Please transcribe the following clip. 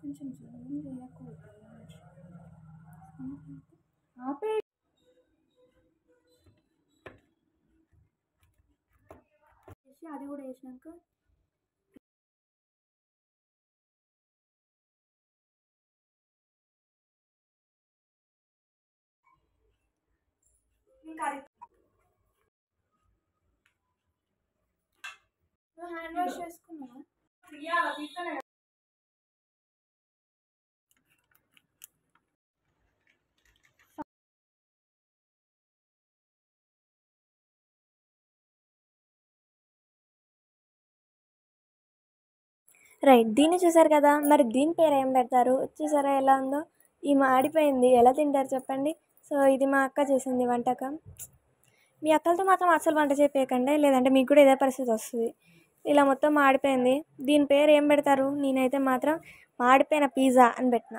కొంచెం జూమ్ చేయకూడదు ఆపే అది కూడా వేసినాక హ్యాండ్ వాష్ చేసుకున్నావా? రైట్, దీన్ని చూసారు కదా. మరి దీని పేరు ఏం పెడతారు? చూసారా ఎలా ఉందో? ఈ మాడిపోయింది, ఎలా తింటారు చెప్పండి? సో ఇది మా అక్క చేసింది వంటకం. మీ అక్కలతో మాత్రం అసలు వంట చేయకండి, లేదంటే మీకు కూడా ఇదే పరిస్థితి వస్తుంది. ఇలా మొత్తం మాడిపోయింది. దీని పేరు ఏం పెడతారు? నేనైతే మాత్రం మాడిపోయిన పిజ్జా అని పెట్టిన.